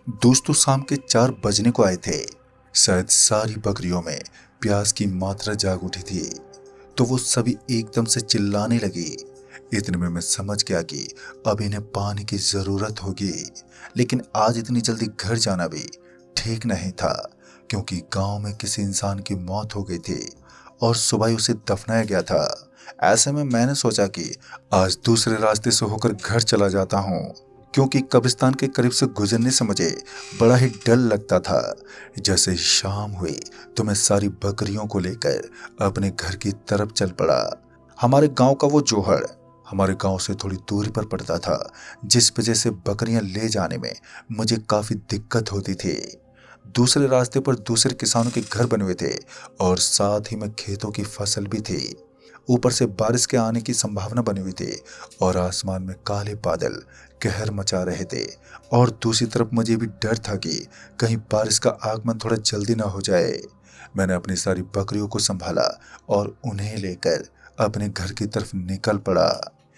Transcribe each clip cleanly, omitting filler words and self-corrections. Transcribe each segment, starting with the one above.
दोस्तों शाम के 4 बजने को आए थे। शायद सारी बकरियों में प्यास की मात्रा जाग उठी थी, तो वो सभी एकदम से चिल्लाने लगी। इतने में मैं समझ गया कि अब इन्हें पानी की जरूरत होगी। लेकिन आज इतनी जल्दी घर जाना भी ठीक नहीं था, क्योंकि गांव में किसी इंसान की मौत हो गई थी और सुबह ही उसे दफनाया गया था। ऐसे में मैंने सोचा कि आज दूसरे रास्ते से होकर घर चला जाता हूँ, क्योंकि कब्रिस्तान के करीब से गुजरने से मुझे बड़ा ही डर लगता था। जैसे ही शाम हुई तो मैं सारी बकरियों को लेकर अपने घर की तरफ चल पड़ा। हमारे गांव का वो जोहड़ हमारे गांव से थोड़ी दूरी पर पड़ता था, जिस वजह से बकरियां ले जाने में मुझे काफी दिक्कत होती थी। दूसरे रास्ते पर दूसरे किसानों के घर बने हुए थे और साथ ही में खेतों की फसल भी थी। ऊपर से बारिश के आने की संभावना बनी हुई थी और आसमान में काले बादल कहर मचा रहे थे। और दूसरी तरफ मुझे भी डर था कि कहीं बारिश का आगमन थोड़ा जल्दी ना हो जाए। मैंने अपनी सारी बकरियों को संभाला और उन्हें लेकर अपने घर की तरफ निकल पड़ा।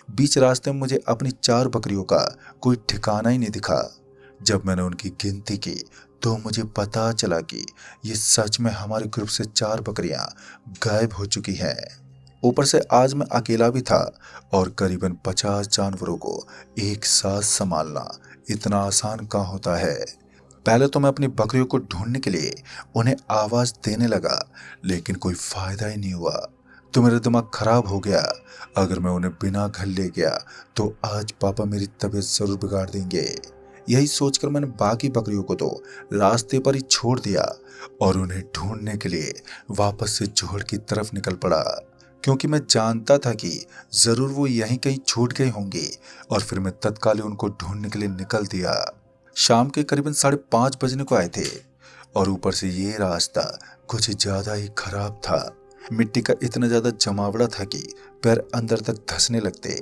बीच रास्ते में मुझे अपनी 4 बकरियों का कोई ठिकाना ही नहीं दिखा। जब मैंने उनकी गिनती की तो मुझे पता चला कि ये सच में हमारे ग्रुप से 4 बकरियां गायब हो चुकी हैं। ऊपर से आज मैं अकेला भी था और करीबन 50 जानवरों को एक साथ संभालना इतना आसान कहाँ होता है। पहले तो मैं अपनी बकरियों को ढूंढने के लिए उन्हें आवाज देने लगा, लेकिन कोई फायदा ही नहीं हुआ। तो मेरा दिमाग खराब हो गया। अगर मैं उन्हें बिना घर ले गया तो आज पापा मेरी तबीयत जरूर बिगाड़ देंगे। यही सोचकर मैंने बाकी बकरियों को तो रास्ते पर ही छोड़ दिया और उन्हें ढूंढने के लिए वापस से जोहड़ की तरफ निकल पड़ा, क्योंकि मैं जानता था कि जरूर वो यहीं कहीं छूट गए होंगे। और फिर मैं तत्काल ही उनको ढूंढने के लिए निकल दिया। शाम के करीबन 5:30 बजने को आए थे और ऊपर से ये रास्ता कुछ ज्यादा ही खराब था। मिट्टी का इतना ज्यादा जमावड़ा था कि पैर अंदर तक धंसने लगते।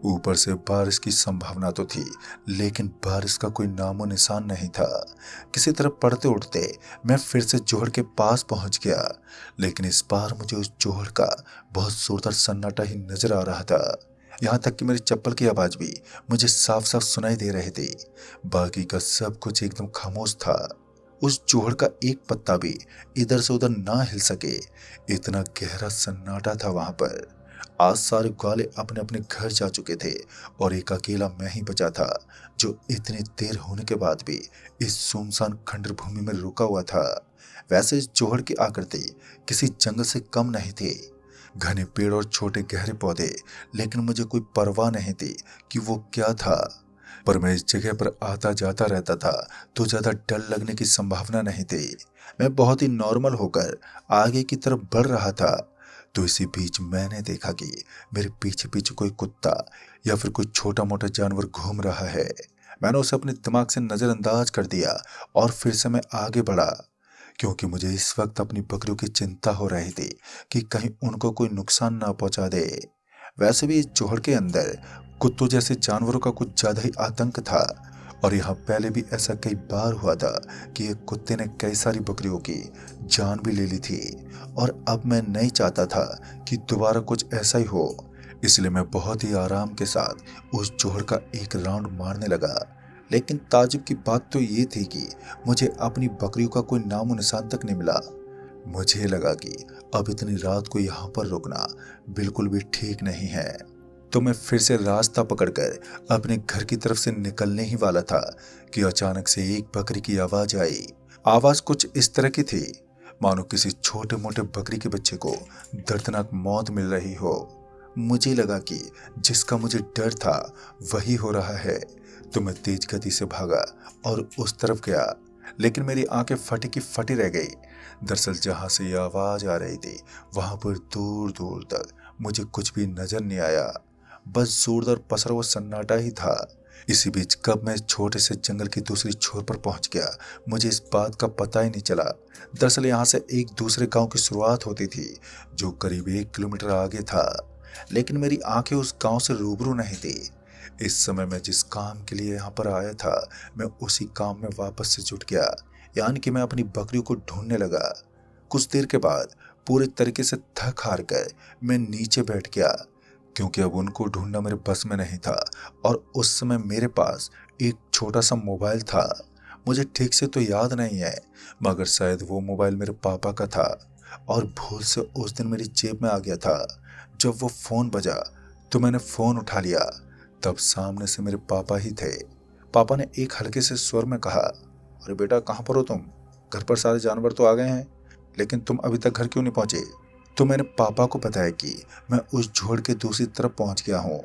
ऊपर से बारिश की संभावना तो थी, लेकिन बारिश का कोई नामो निशान नहीं था। किसी तरह पढ़ते उठते मैं फिर से जोहड़ के पास पहुंच गया, लेकिन इस बार मुझे उस जोहड़ का बहुत जोरदार सन्नाटा ही नजर आ रहा था। यहाँ तक कि मेरी चप्पल की आवाज भी मुझे साफ साफ सुनाई दे रहे थे। बाकी का सब कुछ एकदम खामोश था। उस जोहड़ का एक पत्ता भी इधर से उधर ना हिल सके, इतना गहरा सन्नाटा था वहां पर। आज सारे ग्वाले अपने अपने घर जा चुके थे और एक अकेला मैं ही बचा था, जो इतनी देर होने के बाद भी इस सुनसान खंडर भूमि में रुका हुआ था। वैसे इस जोहड़ की आकृति किसी जंगल से कम नहीं थी। घने पेड़ और छोटे गहरे पौधे, लेकिन मुझे कोई परवाह नहीं थी कि वो क्या था। पर मैं इस जगह पर आता जाता रहता था तो ज्यादा डर लगने की संभावना नहीं थी। मैं बहुत ही नॉर्मल होकर आगे की तरफ बढ़ रहा था, तो इसी बीच मैंने देखा कि मेरे पीछे पीछे कोई कुत्ता या फिर कोई छोटा मोटा जानवर घूम रहा है। मैंने उसे अपने दिमाग से नजरअंदाज कर दिया और फिर से मैं आगे बढ़ा, क्योंकि मुझे इस वक्त अपनी बकरियों की चिंता हो रही थी कि कहीं उनको कोई नुकसान ना पहुंचा दे। वैसे भी इस जोहड़ के अंदर कुत्तों जैसे जानवरों का कुछ ज्यादा ही आतंक था, और यहाँ पहले भी ऐसा कई बार हुआ था कि एक कुत्ते ने कई सारी बकरियों की जान भी ले ली थी। और अब मैं नहीं चाहता था कि दोबारा कुछ ऐसा ही हो, इसलिए मैं बहुत ही आराम के साथ उस जोहड़ का एक राउंड मारने लगा। लेकिन ताजुब की बात तो ये थी कि मुझे अपनी बकरियों का कोई नामो निशान तक नहीं मिला। मुझे लगा कि अब इतनी रात को यहाँ पर रुकना बिल्कुल भी ठीक नहीं है, तो मैं फिर से रास्ता पकड़कर अपने घर की तरफ से निकलने ही वाला था कि अचानक से एक बकरी की आवाज आई। आवाज कुछ इस तरह की थी मानो किसी छोटे मोटे बकरी के बच्चे को दर्दनाक मौत मिल रही हो। मुझे लगा कि जिसका मुझे डर था वही हो रहा है, तो मैं तेज गति से भागा और उस तरफ गया। लेकिन मेरी आंखें फटी की फटी रह गई। दरअसल जहां से ये आवाज आ रही थी वहां पर दूर दूर तक मुझे कुछ भी नजर नहीं आया, बस जोरदार पसरा हुआ सन्नाटा ही था। इसी बीच कब मैं छोटे से जंगल की दूसरी छोर पर पहुंच गया, मुझे इस बात का पता ही नहीं चला। दरअसल यहाँ से एक दूसरे गांव की शुरुआत होती थी, जो करीब 1 किलोमीटर आगे था। लेकिन मेरी आंखें उस गांव से रूबरू नहीं थी। इस समय मैं जिस काम के लिए यहाँ पर आया था, मैं उसी काम में वापस से जुट गया, यानी कि मैं अपनी बकरियों को ढूंढने लगा। कुछ देर के बाद पूरे तरीके से थक हार कर मैं नीचे बैठ गया, क्योंकि अब उनको ढूंढना मेरे बस में नहीं था। और उस समय मेरे पास एक छोटा सा मोबाइल था। मुझे ठीक से तो याद नहीं है, मगर शायद वो मोबाइल मेरे पापा का था और भूल से उस दिन मेरी जेब में आ गया था। जब वो फ़ोन बजा तो मैंने फ़ोन उठा लिया। तब सामने से मेरे पापा ही थे। पापा ने एक हल्के से स्वर में कहा, अरे बेटा, कहाँ पर हो तुम? घर पर सारे जानवर तो आ गए हैं, लेकिन तुम अभी तक घर क्यों नहीं पहुंचे? तो मैंने पापा को बताया कि मैं उस झोड़ के दूसरी तरफ पहुंच गया हूँ।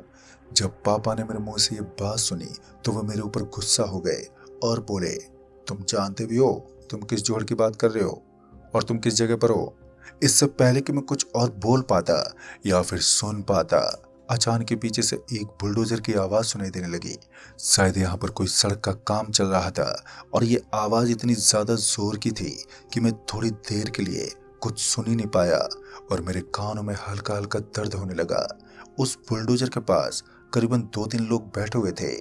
जब पापा ने मेरे मुंह से ये बात सुनी तो वो मेरे ऊपर गुस्सा हो गए और बोले, तुम जानते भी हो तुम किस झोड़ की बात कर रहे हो और तुम किस जगह पर हो? इससे पहले कि मैं कुछ और बोल पाता या फिर सुन पाता, अचानक के पीछे से एक बुलडोजर की आवाज सुनाई देने लगी। शायद यहाँ पर कोई सड़क का काम चल रहा था और ये आवाज इतनी ज्यादा जोर की थी कि मैं थोड़ी देर के लिए कुछ सुन ही नहीं पाया और मेरे कानों में हल्का हल्का दर्द होने लगा। उस बुलडोजर के पास करीबन 2-3 लोग बैठे हुए थे।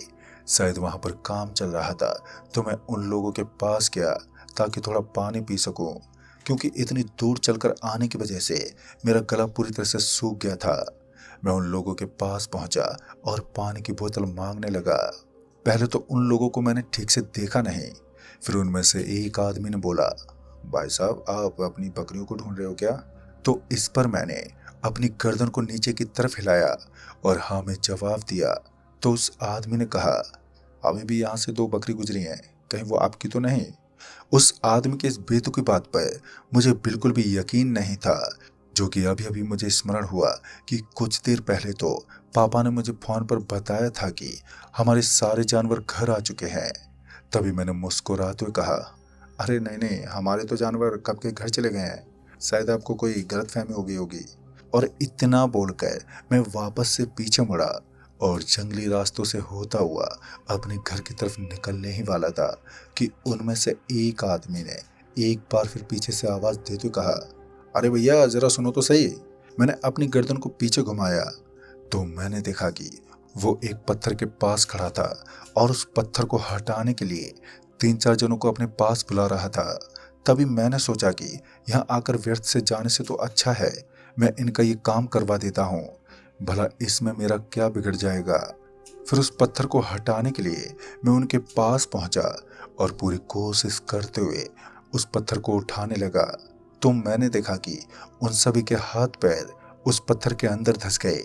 शायद वहां पर काम चल रहा था, तो मैं उन लोगों के पास गया ताकि थोड़ा पानी पी सकूं, क्योंकि इतनी दूर चलकर आने की वजह से मेरा गला पूरी तरह से सूख गया था। मैं उन लोगों के पास पहुंचा और पानी की बोतल मांगने लगा। पहले तो उन लोगों को मैंने ठीक से देखा नहीं। फिर उनमें से एक आदमी ने बोला, भाई साहब, आप अपनी बकरियों को ढूंढ रहे हो क्या? तो इस पर मैंने अपनी गर्दन को नीचे की तरफ हिलाया और हाँ में जवाब दिया। तो उस आदमी ने कहा, अभी भी यहाँ से 2 बकरी गुजरी हैं, कहीं वो आपकी तो नहीं? उस आदमी के इस बेतुकी बात पर मुझे बिल्कुल भी यकीन नहीं था, जो कि अभी अभी मुझे स्मरण हुआ कि कुछ देर पहले तो पापा ने मुझे फोन पर बताया था कि हमारे सारे जानवर घर आ चुके हैं। तभी मैंने मुस्कुराते हुए कहा, अरे नहीं नहीं, हमारे तो जानवर कब के घर चले गए हैं, शायद आपको कोई गलतफहमी हो गई होगी। और इतना बोलकर मैं वापस से पीछे मुड़ा और जंगली रास्तों से होता हुआ अपने घर की तरफ निकलने ही वाला था कि उनमें से एक आदमी ने एक बार फिर पीछे से आवाज देते हुए कहा, अरे भैया, जरा सुनो तो सही। मैंने अपनी गर्दन को पीछे घुमाया तो मैंने देखा कि वो एक पत्थर के पास खड़ा था और उस पत्थर को हटाने के लिए 3-4 जनों को अपने पास बुला रहा था। तभी मैंने सोचा कि यहाँ आकर व्यर्थ से जाने से तो अच्छा है मैं इनका ये काम करवा देता हूँ, भला इसमें मेरा क्या बिगड़ जाएगा। फिर उस पत्थर को हटाने के लिए मैं उनके पास पहुंचा और पूरी कोशिश करते हुए उस पत्थर को उठाने लगा। तो मैंने देखा कि उन सभी के हाथ पैर उस पत्थर के अंदर धंस गए।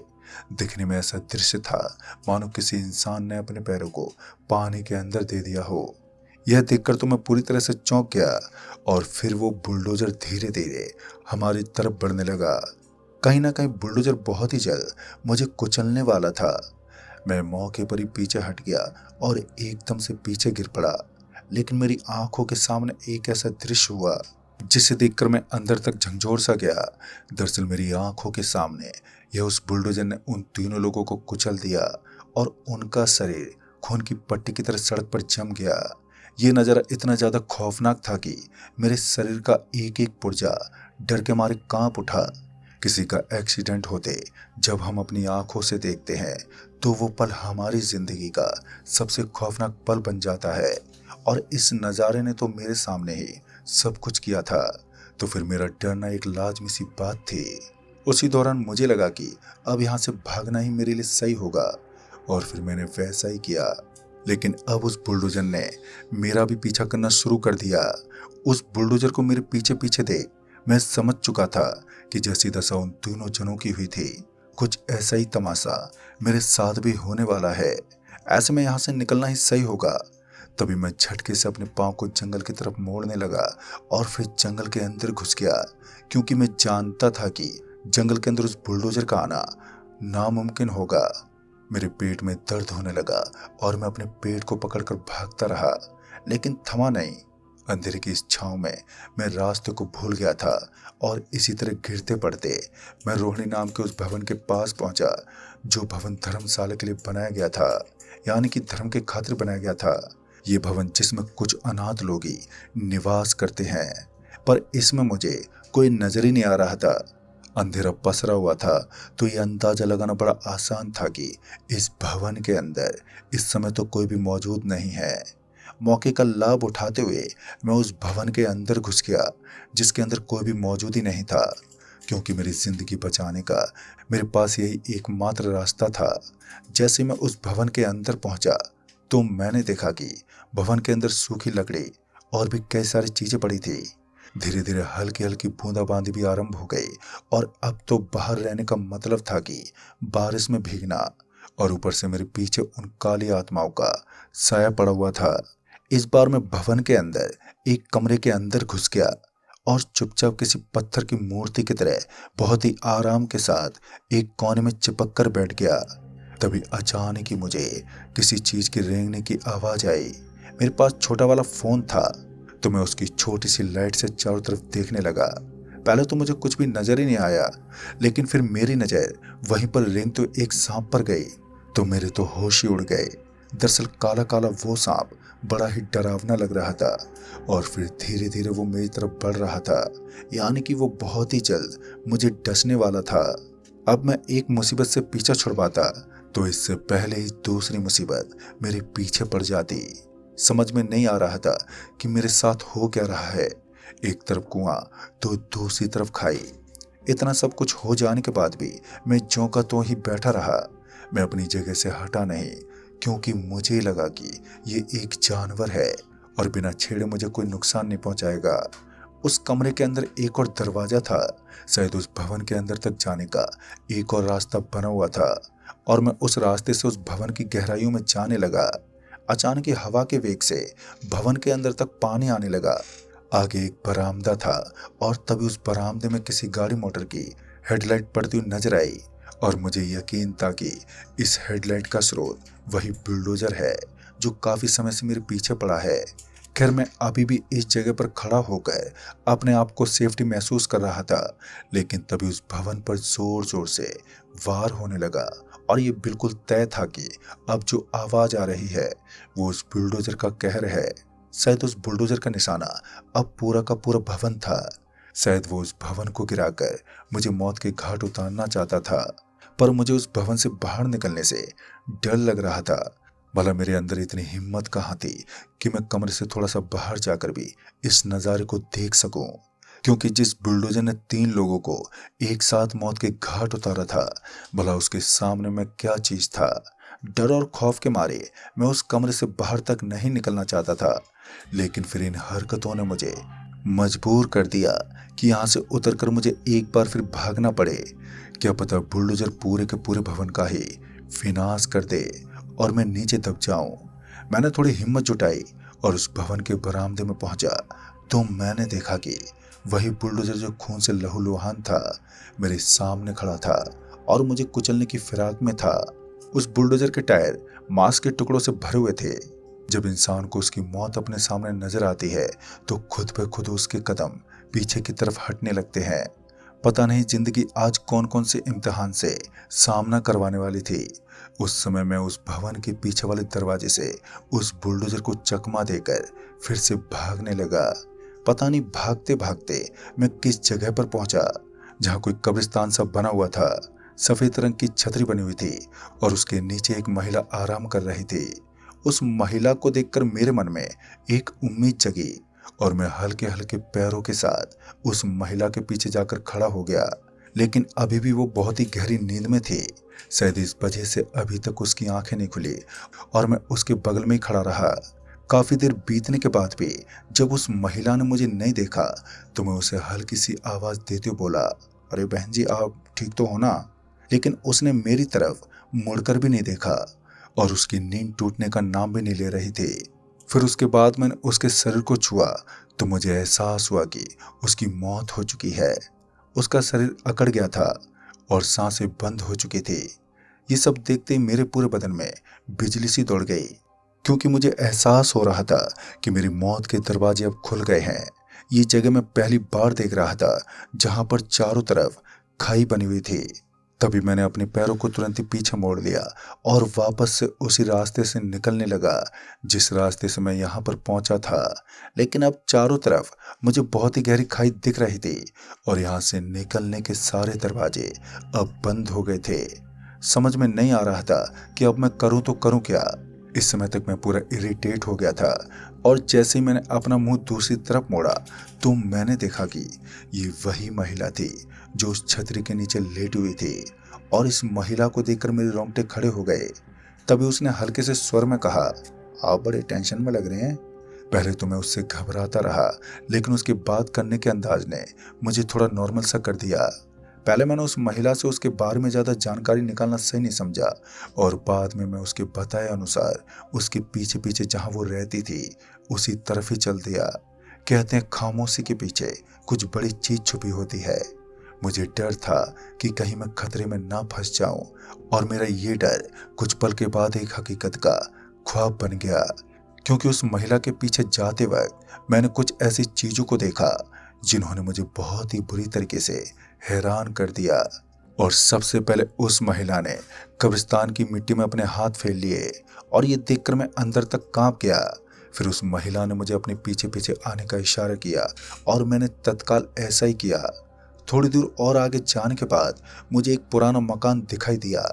दिखने में ऐसा दृश्य था मानो किसी इंसान ने अपने पैरों को पानी के अंदर दे दिया हो। यह देखकर तो मैं पूरी तरह से चौंक गया और फिर वो बुलडोजर धीरे धीरे हमारी तरफ बढ़ने लगा। कहीं ना कहीं बुलडोजर बहुत ही जल्द मुझे कुचलने वाला था। मैं मौके पर ही पीछे हट गया और एकदम से पीछे गिर पड़ा। लेकिन मेरी आंखों के सामने एक ऐसा दृश्य हुआ जिसे देखकर मैं अंदर तक झंझोर सा गया। दरअसल मेरी आंखों के सामने यह उस बुलडोजर ने उन तीनों लोगों को कुचल दिया और उनका शरीर खून की पट्टी की तरह सड़क पर जम गया। ये नज़ारा इतना ज्यादा खौफनाक था कि मेरे शरीर का एक एक पुर्जा डर के मारे कांप उठा। किसी का एक्सीडेंट होते जब हम अपनी आंखों से देखते हैं तो वो पल हमारी जिंदगी का सबसे खौफनाक पल बन जाता है, और इस नज़ारे ने तो मेरे सामने ही सब कुछ किया था। तो फिर मेरा डरना एक लाजमी सी बात थी। उसी दौरान मुझे लगा कि अब यहाँ से भागना ही मेरे लिए सही होगा, और फिर मैंने वैसा ही किया। लेकिन अब उस बुलडोजर ने मेरा भी पीछा करना शुरू कर दिया। उस बुलडोजर को मेरे पीछे पीछे देख मैं समझ चुका था कि जैसी दशा उन तीनों जनों की हुई थी, कुछ ऐसा ही तमाशा मेरे साथ भी होने वाला है। ऐसे में यहाँ से निकलना ही सही होगा। तभी मैं झटके से अपने पाँव को जंगल की तरफ मोड़ने लगा और फिर जंगल के अंदर घुस गया, क्योंकि मैं जानता था कि जंगल के अंदर उस बुलडोजर का आना नामुमकिन होगा। मेरे पेट में दर्द होने लगा और मैं अपने पेट को पकड़कर भागता रहा, लेकिन थमा नहीं। अंधेरे की इस छांव में मैं रास्ते को भूल गया था और इसी तरह गिरते पड़ते मैं रोहिणी नाम के उस भवन के पास पहुंचा, जो भवन धर्मशाला के लिए बनाया गया था, यानी कि धर्म के खातिर बनाया गया था। ये भवन जिसमें कुछ अनाथ लोग ही निवास करते हैं, पर इसमें मुझे कोई नजर ही नहीं आ रहा था। अंधेरा पसरा हुआ था तो ये अंदाजा लगाना बड़ा आसान था कि इस भवन के अंदर इस समय तो कोई भी मौजूद नहीं है। मौके का लाभ उठाते हुए मैं उस भवन के अंदर घुस गया, जिसके अंदर कोई भी मौजूद ही नहीं था, क्योंकि मेरी जिंदगी बचाने का मेरे पास यही एकमात्र रास्ता था। जैसे मैं उस भवन के अंदर पहुंचा तो मैंने देखा कि भवन के अंदर सूखी लकड़ी और भी कई सारी चीजें पड़ी थी। धीरे धीरे हल्की हल्की बूंदाबांदी भी आरंभ हो गई और अब तो बाहर रहने का मतलब था कि बारिश में भीगना, और ऊपर से मेरे पीछे उन काली आत्माओं का साया पड़ा हुआ था। इस बार मैं भवन के अंदर एक कमरे के अंदर घुस गया और चुपचाप किसी पत्थर की मूर्ति की तरह बहुत ही आराम के साथ एक कोने में चिपक कर बैठ गया। तभी अचानक ही मुझे किसी चीज की रेंगने की आवाज आई। मेरे पास छोटा वाला फोन था तो मैं उसकी छोटी सी लाइट से चारों तरफ देखने लगा। पहले तो मुझे कुछ भी नजर ही नहीं आया, लेकिन फिर मेरी नजर वहीं पर रेंगते हुए एक सांप पर गई तो मेरे तो होश ही उड़ गए। दरअसल काला काला वो सांप बड़ा ही डरावना लग रहा था और फिर धीरे धीरे वो मेरी तरफ बढ़ रहा था, यानी कि वो बहुत ही जल्द मुझे डसने वाला था। अब मैं एक मुसीबत से पीछा छुड़वाता तो इससे पहले ही दूसरी मुसीबत मेरे पीछे पड़ जाती। समझ में नहीं आ रहा था कि मेरे साथ हो क्या रहा है। एक तरफ कुआं तो दूसरी तरफ खाई। इतना सब कुछ हो जाने के बाद भी मैं ज्यों का त्यों ही बैठा रहा। मैं अपनी जगह से हटा नहीं, क्योंकि मुझे लगा कि ये एक जानवर है और बिना छेड़े मुझे कोई नुकसान नहीं पहुंचाएगा। उस कमरे के अंदर एक और दरवाजा था, शायद उस भवन के अंदर तक जाने का एक और रास्ता बना हुआ था और मैं उस रास्ते से उस भवन की गहराइयों में जाने लगा। अचानक ही हवा के वेग से भवन के अंदर तक पानी आने लगा। आगे एक बरामदा था और तभी उस बरामदे में किसी गाड़ी मोटर की हेडलाइट पड़ती हुई नजर आई और मुझे यकीन था कि इस हेडलाइट का स्रोत वही बुलडोजर है जो काफी समय से मेरे पीछे पड़ा है। खैर मैं अभी भी इस जगह पर खड़ा होकर अपने आप को सेफ्टी महसूस कर रहा था, लेकिन तभी उस भवन पर जोर जोर से वार होने लगा और ये बिल्कुल तय था कि अब जो आवाज आ रही है वो उस बुलडोजर का कहर है। शायद उस बुलडोजर का निशाना अब पूरा का पूरा भवन था। शायद वो उस भवन को गिराकर मुझे मौत के घाट उतारना चाहता था, पर मुझे उस भवन से बाहर निकलने से डर लग रहा था। भला मेरे अंदर इतनी हिम्मत कहाँ थी कि मैं कमरे से थोड़ा सा बाहर जाकर भी इस नज़ारे को देख सकूं, क्योंकि जिस बुलडोजर ने 3 लोगों को एक साथ मौत के घाट उतारा था, भला उसके सामने मैं क्या चीज था। डर और खौफ के मारे मैं उस कमरे से बाहर तक नहीं निकलना चाहता था, लेकिन फिर इन हरकतों ने मुझे मजबूर कर दिया कि यहाँ से उतरकर मुझे एक बार फिर भागना पड़े। क्या पता बुलडोजर पूरे के पूरे भवन का ही विनाश कर दे और मैं नीचे दब जाऊं। मैंने थोड़ी हिम्मत जुटाई और उस भवन के बरामदे में पहुंचा तो मैंने देखा कि वही बुलडोजर जो खून से लहूलुहान था मेरे सामने खड़ा था और मुझे कुचलने की फिराक में था। उस बुलडोजर के टायर मांस के टुकड़ों से भरे हुए थे। जब इंसान को उसकी मौत अपने सामने नजर आती है तो खुद ब खुद उसके कदम पीछे की तरफ हटने लगते हैं। पता नहीं जिंदगी आज कौन कौन से इम्तिहान से सामना करवाने वाली थी। उस समय मैं उस भवन के पीछे वाले दरवाजे से उस बुलडोजर को चकमा देकर फिर से भागने लगा। पता नहीं भागते भागते मैं किस जगह पर पहुंचा जहां कोई कब्रिस्तान सा बना हुआ था। सफेद रंग की छतरी बनी हुई थी और उसके नीचे एक महिला आराम कर रही थी। उस महिला को देखकर मेरे मन में एक उम्मीद जगी और मैं हल्के हल्के पैरों के साथ उस महिला के पीछे जाकर खड़ा हो गया, लेकिन अभी भी वो बहुत ही गहरी नींद में थी। शायद इस वजह से अभी तक उसकी आंखें नहीं खुली और मैं उसके बगल में ही खड़ा रहा। काफी देर बीतने के बाद भी जब उस महिला ने मुझे नहीं देखा तो मैं उसे हल्की सी आवाज देते हुए बोला, अरे बहन जी आप ठीक तो हो ना? लेकिन उसने मेरी तरफ मुड़कर भी नहीं देखा और उसकी नींद टूटने का नाम भी नहीं ले रही थी। फिर उसके बाद मैंने उसके शरीर को छुआ तो मुझे एहसास हुआ कि उसकी मौत हो चुकी है। उसका शरीर अकड़ गया था और सांसें बंद हो चुकी थी। ये सब देखते ही मेरे पूरे बदन में बिजली सी दौड़ गई, क्योंकि मुझे एहसास हो रहा था कि मेरी मौत के दरवाजे अब खुल गए हैं। ये जगह मैं पहली बार देख रहा था जहां पर चारों तरफ खाई बनी हुई थी। तभी मैंने अपने पैरों को तुरंत ही पीछे मोड़ लिया और वापस से उसी रास्ते से निकलने लगा जिस रास्ते से मैं यहाँ पर पहुंचा था। लेकिन अब चारों तरफ मुझे बहुत ही गहरी खाई दिख रही थी और यहाँ से निकलने के सारे दरवाजे अब बंद हो गए थे। समझ में नहीं आ रहा था कि अब मैं करूँ तो करूँ क्या। इस समय तक मैं पूरा इरिटेट हो गया था और जैसे ही मैंने अपना मुंह दूसरी तरफ मोड़ा तो मैंने देखा कि ये वही महिला थी जो उस छतरी के नीचे लेटी हुई थी और इस महिला को देखकर मेरे रोंगटे खड़े हो गए। तभी उसने हल्के से स्वर में कहा, आप बड़े टेंशन में लग रहे हैं। पहले तो मैं उससे घबराता रहा, लेकिन उसकी बात करने के अंदाज ने मुझे थोड़ा नॉर्मल सा कर दिया। पहले मैंने उस महिला से उसके बारे में ज्यादा जानकारी निकालना सही नहीं समझा, और बाद में मैं उसके बताए अनुसार उसके पीछे पीछे जहां वो रहती थी उसी तरफ ही चल दिया। कहते हैं खामोशी के पीछे कुछ बड़ी चीज छुपी होती है। मुझे डर था कि कहीं मैं खतरे में ना फंस जाऊं, और मेरा ये डर कुछ पल के बाद एक हकीकत का ख्वाब बन गया। क्योंकि उस महिला के पीछे जाते वक्त मैंने कुछ ऐसी चीजों को देखा जिन्होंने मुझे बहुत ही बुरी तरीके से हैरान कर दिया। और सबसे पहले उस महिला ने कब्रिस्तान की मिट्टी में अपने हाथ फेर लिए, और ये देखकर मैं अंदर तक कांप गया। फिर उस महिला ने मुझे अपने पीछे पीछे आने का इशारा किया, और मैंने तत्काल ऐसा ही किया। थोड़ी दूर और आगे जाने के बाद मुझे एक पुराना मकान दिखाई दिया।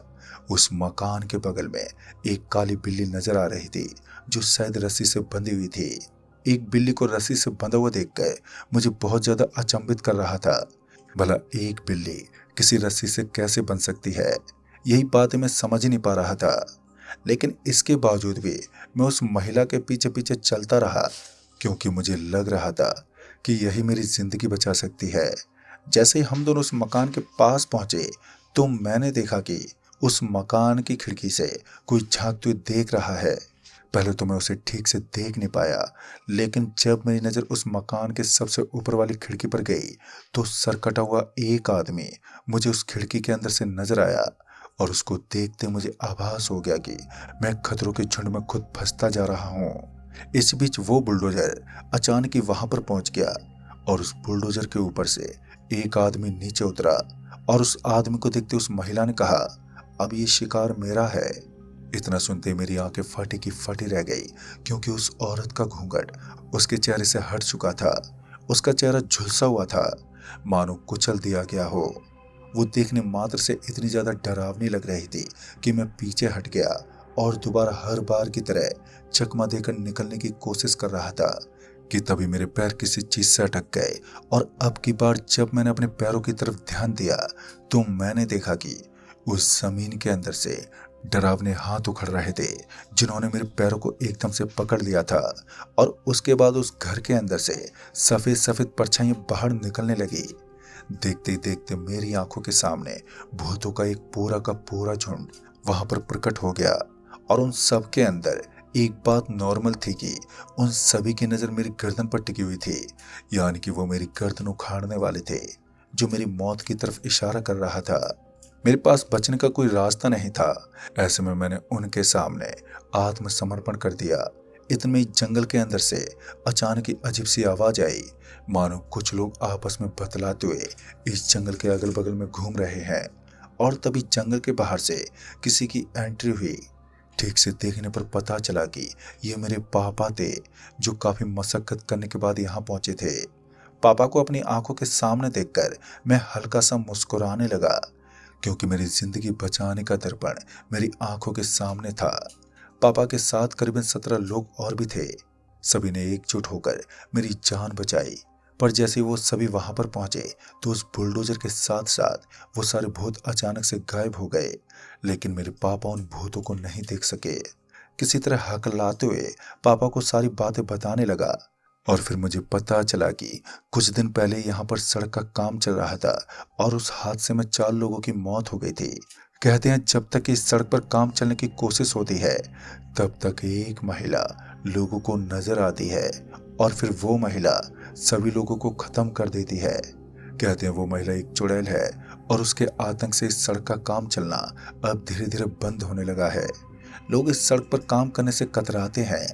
उस मकान के बगल में एक काली बिल्ली नजर आ रही थी, जो शायद रस्सी से बंधी हुई थी। एक बिल्ली को रस्सी से बंधा हुआ देखकर मुझे बहुत ज्यादा अचंभित कर रहा था। भला एक बिल्ली किसी रस्सी से कैसे बन सकती है, यही बात मैं समझ ही नहीं पा रहा था। लेकिन इसके बावजूद भी मैं उस महिला के पीछे पीछे चलता रहा, क्योंकि मुझे लग रहा था कि यही मेरी जिंदगी बचा सकती है। जैसे ही हम दोनों उस मकान के पास पहुंचे तो मैंने देखा कि उस मकान की खिड़की से कोई झांकते हुए देख रहा है। पहले तो मैं उसे ठीक से देख नहीं पाया, लेकिन जब मेरी नजर उस मकान के सबसे ऊपर वाली खिड़की पर गई तो सर कटा हुआ एक आदमी मुझे उस खिड़की के अंदर से नजर आया। और उसको देखते मुझे आभास हो गया कि मैं खतरों के झुंड में खुद फंसता जा रहा हूँ। इस बीच वो बुलडोजर अचानक ही वहां पर पहुंच गया, और उस बुलडोजर के ऊपर से एक आदमी नीचे उतरा। और उस आदमी को देखते उस महिला ने कहा, अब ये शिकार मेरा है। इतना सुनते मेरी आंखें फटी की फटी रह गई, क्योंकि उस औरत का घूंघट उसके चेहरे से हट चुका था। उसका चेहरा झुलसा हुआ था, मानो कुचल दिया गया हो। वो देखने मात्र से इतनी ज्यादा डरावनी लग रही थी कि मैं पीछे हट गया, और दोबारा हर बार की तरह चकमा देकर निकलने की कोशिश कर रहा था कि तभी मेरे पैर किसी चीज से अटक गए। और अब की बार जब मैंने अपने पैरों की तरफ ध्यान दिया तो मैंने देखा कि उस जमीन के अंदर से डरावने हाथ उखड़ रहे थे, जिन्होंने मेरे पैरों को एकदम से पकड़ लिया था। और उसके बाद उस घर के अंदर से सफेद सफेद परछाइयां बाहर निकलने लगी। देखते ही देखते मेरी आंखों के सामने भूतों का एक पूरा का पूरा झुंड वहां पर प्रकट हो गया। और उन सब के अंदर एक बात नॉर्मल थी कि उन सभी की नजर मेरी गर्दन पर टिकी हुई थी, यानी कि वो मेरी गर्दन उखाड़ने वाले थे, जो मेरी मौत की तरफ इशारा कर रहा था। मेरे पास बचने का कोई रास्ता नहीं था। ऐसे में मैंने उनके सामने आत्मसमर्पण कर दिया। इतने में जंगल के अंदर से अचानक ही अजीब सी आवाज आई, मानो कुछ लोग आपस में बतलाते हुए इस जंगल के अगल बगल में घूम रहे हैं। और तभी जंगल के बाहर से किसी की एंट्री हुई। ठीक से देखने पर पता चला कि ये मेरे पापा थे, जो काफी मशक्कत करने के बाद यहाँ पहुंचे थे। पापा को अपनी आंखों के सामने देखकर मैं हल्का सा मुस्कुराने लगा, क्योंकि मेरी जिंदगी बचाने का दर्पण मेरी आंखों के सामने था। पापा के साथ करीबन 17 लोग और भी थे। सभी ने एकजुट होकर मेरी जान बचाई। पर जैसे ही वो सभी वहां पर पहुंचे तो उस बुलडोजर के साथ साथ वो सारे भूत अचानक से गायब हो गए। लेकिन मेरे पापा उन भूतों को नहीं देख सके। किसी तरह हकलाते हुए पापा को सारी बातें बताने लगा। और फिर मुझे पता चला कि कुछ दिन पहले यहाँ पर सड़क का काम चल रहा था, और उस हादसे में 4 लोगों की मौत हो गई थी। कहते हैं जब तक इस सड़क पर काम चलने की कोशिश होती है तब तक एक महिला लोगों को नजर आती है, और फिर वो महिला सभी लोगों को खत्म कर देती है। कहते हैं वो महिला एक चुड़ैल है, और उसके आतंक से इस सड़क का काम चलना अब धीरे धीरे बंद होने लगा है। लोग इस सड़क पर काम करने से कतराते हैं।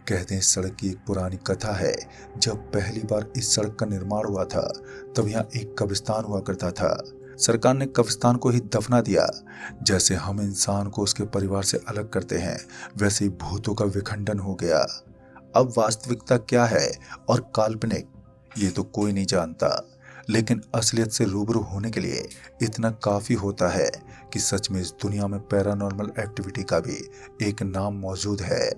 कहते हैं इस सड़क की एक पुरानी कथा है, जब पहली बार इस सड़क का निर्माण हुआ था तब यहाँ एक कब्रिस्तान हुआ करता था। सरकार ने कब्रिस्तान को ही दफना दिया। जैसे हम इंसान को उसके परिवार से अलग करते हैं, वैसे ही भूतों का विखंडन हो गया। अब वास्तविकता क्या है और काल्पनिक, ये तो कोई नहीं जानता। लेकिन असलियत से रूबरू होने के लिए इतना काफी होता है कि सच में इस दुनिया में पैरानॉर्मल एक्टिविटी का भी एक नाम मौजूद है।